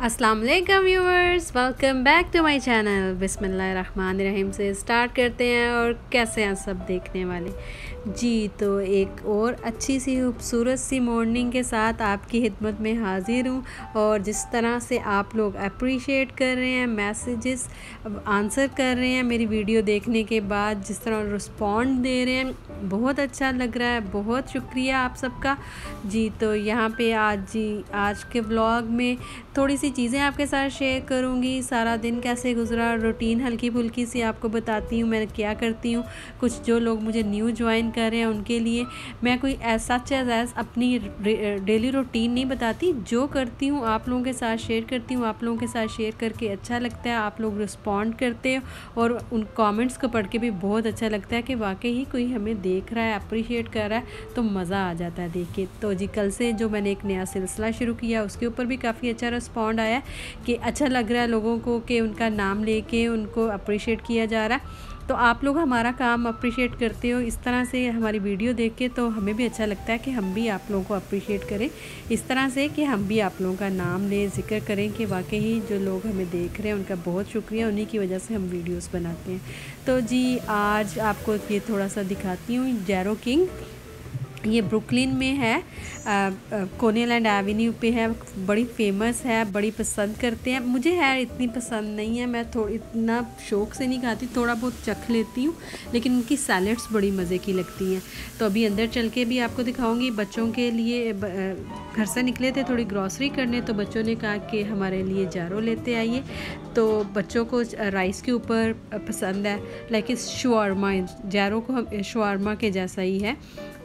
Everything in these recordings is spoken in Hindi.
अस्सलाम वालेकुम viewers, welcome back to my channel. बिस्मिल्लाहिर्रहमानिर्रहीम से स्टार्ट करते हैं। और कैसे हैं सब देखने वाले जी। तो एक और अच्छी सी खूबसूरत सी मॉर्निंग के साथ आपकी खिदमत में हाज़िर हूँ। और जिस तरह से आप लोग अप्रिशिएट कर रहे हैं, मैसेजेस आंसर कर रहे हैं मेरी वीडियो देखने के बाद, जिस तरह रिस्पॉन्ड दे रहे हैं, बहुत अच्छा लग रहा है। बहुत शुक्रिया आप सबका जी। तो यहाँ पे आज के व्लॉग में थोड़ी सी चीज़ें आपके साथ शेयर करूँगी। सारा दिन कैसे गुजरा, रूटीन हल्की फुल्की सी आपको बताती हूँ मैं क्या करती हूँ। कुछ जो लोग मुझे न्यू ज्वाइन कर रहे हैं उनके लिए मैं कोई ऐसा चीज़ अपनी डेली रूटीन नहीं बताती, जो करती हूँ आप लोगों के साथ शेयर करती हूँ। आप लोगों के साथ शेयर करके अच्छा लगता है, आप लोग रिस्पॉन्ड करते हो और उन कमेंट्स को पढ़ के भी बहुत अच्छा लगता है कि वाकई ही कोई हमें देख रहा है, अप्रिशिएट कर रहा है, तो मज़ा आ जाता है देख के। तो जी कल से जो मैंने एक नया सिलसिला शुरू किया उसके ऊपर भी काफ़ी अच्छा रिस्पॉन्ड आया कि अच्छा लग रहा है लोगों को कि उनका नाम लेके उनको अप्रिशिएट किया जा रहा है। तो आप लोग हमारा काम अप्रिशिएट करते हो इस तरह से हमारी वीडियो देख के, तो हमें भी अच्छा लगता है कि हम भी आप लोगों को अप्रिशिएट करें इस तरह से कि हम भी आप लोगों का नाम लें, जिक्र करें कि वाकई ही जो लोग हमें देख रहे हैं उनका बहुत शुक्रिया, उन्हीं की वजह से हम वीडियोस बनाते हैं। तो जी आज आपको ये थोड़ा सा दिखाती हूँ। जैरो किंग ये ब्रुकलिन में है, कोनियल एंड एवेन्यू पे है। बड़ी फेमस है, बड़ी पसंद करते हैं। मुझे है इतनी पसंद नहीं है, मैं थोड़ी इतना शौक़ से नहीं खाती, थोड़ा बहुत चख लेती हूँ, लेकिन उनकी सैलड्स बड़ी मज़े की लगती हैं। तो अभी अंदर चल के भी आपको दिखाऊंगी। बच्चों के लिए घर से निकले थे थोड़ी ग्रॉसरी करने, तो बच्चों ने कहा कि हमारे लिए जारो लेते आइए। तो बच्चों को राइस के ऊपर पसंद है, लाइक इस शवारमा, जारो को हम शवारमा के जैसा ही है।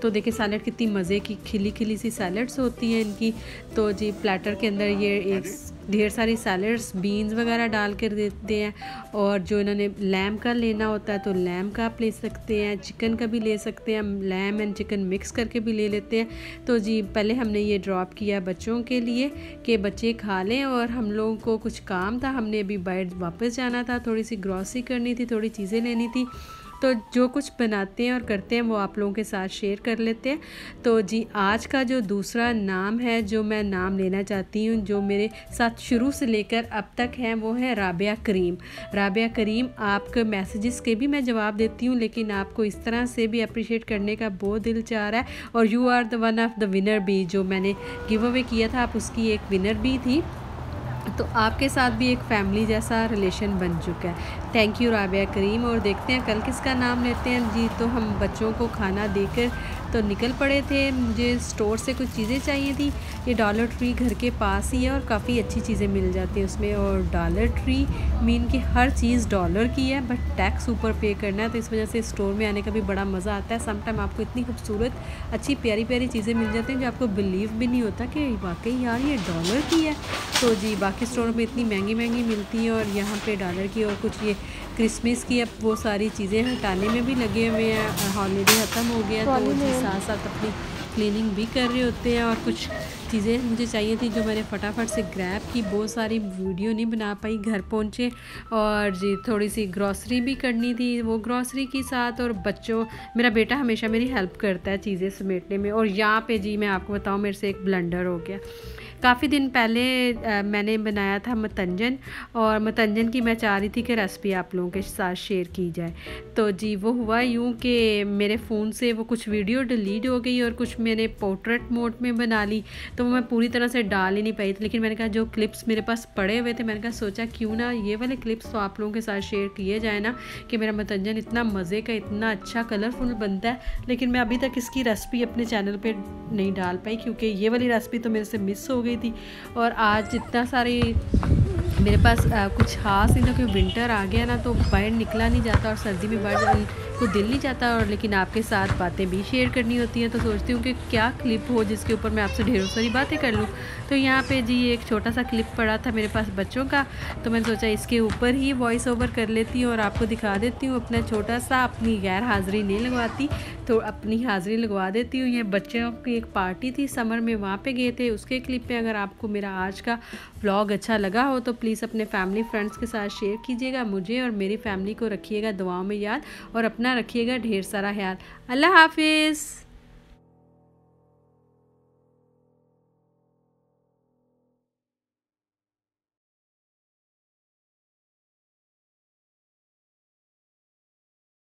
तो देखिए सैलड कितनी मज़े की खिली खिली सी सैलड्स होती हैं इनकी। तो जी प्लेटर के अंदर ये एक ढेर सारी सैलड्स बीन्स वगैरह डाल कर देते हैं। और जो इन्होंने लैम का लेना होता है तो लैम का आप ले सकते हैं, चिकन का भी ले सकते हैं, लैम एंड चिकन मिक्स करके भी ले लेते हैं। तो जी पहले हमने ये ड्रॉप किया बच्चों के लिए कि बच्चे खा लें, और हम लोगों को कुछ काम था, हमने अभी बाहर वापस जाना था, थोड़ी सी ग्रॉसरी करनी थी, थोड़ी चीज़ें लेनी थी। तो जो कुछ बनाते हैं और करते हैं वो आप लोगों के साथ शेयर कर लेते हैं। तो जी आज का जो दूसरा नाम है, जो मैं नाम लेना चाहती हूँ, जो मेरे साथ शुरू से लेकर अब तक है, वो है राबिया करीम। राबिया करीम, आपके मैसेजेस के भी मैं जवाब देती हूँ, लेकिन आपको इस तरह से भी अप्रिशिएट करने का बहुत दिल चाह रहा है। और you are the one of the winner भी, जो मैंने गिव अवे किया था, आप उसकी एक विनर भी थी। तो आपके साथ भी एक फैमिली जैसा रिलेशन बन चुका है। थैंक यू राबिया करीम। और देखते हैं कल किसका नाम लेते हैं जी। तो हम बच्चों को खाना देकर तो निकल पड़े थे। मुझे स्टोर से कुछ चीज़ें चाहिए थी। ये डॉलर ट्री घर के पास ही है और काफ़ी अच्छी चीज़ें मिल जाती हैं उसमें। और डॉलर ट्री मीन कि हर चीज़ डॉलर की है, बट टैक्स ऊपर पे करना है, तो इस वजह से स्टोर में आने का भी बड़ा मज़ा आता है। समटाइम आपको इतनी खूबसूरत अच्छी प्यारी प्यारी चीज़ें मिल जाती हैं जो आपको बिलीव भी नहीं होता कि वाकई यार ये डॉलर की है। तो जी बाकी स्टोर में इतनी महंगी महंगी मिलती हैं, और यहाँ पे डॉलर की। और कुछ ये क्रिसमस की अब वो सारी चीज़ें हटाने में भी लगे हुए हैं, हॉलीडे ख़त्म हो गया, तो जी साथ साथ अपनी क्लीनिंग भी कर रहे होते हैं। और कुछ चीज़ें मुझे चाहिए थी जो मैंने फटाफट से ग्रैब की, बहुत सारी वीडियो नहीं बना पाई, घर पहुँचे। और जी थोड़ी सी ग्रॉसरी भी करनी थी, वो ग्रॉसरी के साथ। और बच्चों, मेरा बेटा हमेशा मेरी हेल्प करता है चीज़ें समेटने में। और यहाँ पे जी मैं आपको बताऊँ, मेरे से एक ब्लंडर हो गया। काफ़ी दिन पहले मैंने बनाया था मतंजन, और मतंजन की मैं चाह रही थी कि रेसिपी आप लोगों के साथ शेयर की जाए। तो जी वो हुआ यूँ कि मेरे फ़ोन से वो कुछ वीडियो डिलीट हो गई, और कुछ मैंने पोर्ट्रेट मोड में बना ली, तो मैं पूरी तरह से डाल ही नहीं पाई थी। लेकिन मैंने कहा जो क्लिप्स मेरे पास पड़े हुए थे, मैंने कहा सोचा क्यों ना ये वाले क्लिप्स तो आप लोगों के साथ शेयर किए जाए ना, कि मेरा मतंजन इतना मज़े का, इतना अच्छा कलरफुल बनता है। लेकिन मैं अभी तक इसकी रेसिपी अपने चैनल पर नहीं डाल पाई, क्योंकि ये वाली रेसिपी तो मेरे से मिस हो गई थी। और आज इतना सारी मेरे पास कुछ खास नहीं था, क्योंकि विंटर आ गया ना, तो बाहर निकला नहीं जाता, और सर्दी में बाहर जाने को दिल नहीं चाहता। और लेकिन आपके साथ बातें भी शेयर करनी होती हैं, तो सोचती हूँ कि क्या क्लिप हो जिसके ऊपर मैं आपसे ढेरों सारी बातें कर लूँ। तो यहाँ पे जी एक छोटा सा क्लिप पड़ा था मेरे पास बच्चों का, तो मैंने सोचा इसके ऊपर ही वॉइस ओवर कर लेती हूँ और आपको दिखा देती हूँ अपना छोटा सा। अपनी गैर हाज़िरी नहीं लगवाती, तो अपनी हाज़िरी लगवा देती हूँ। ये बच्चों की एक पार्टी थी समर में, वहाँ पे गए थे, उसके क्लिप में। अगर आपको मेरा आज का व्लॉग अच्छा लगा हो तो प्लीज़ अपने फैमिली फ्रेंड्स के साथ शेयर कीजिएगा। मुझे और मेरी फैमिली को रखिएगा दुआओं में याद, और अपना रखिएगा ढेर सारा ख्याल। अल्लाह हाफिज़।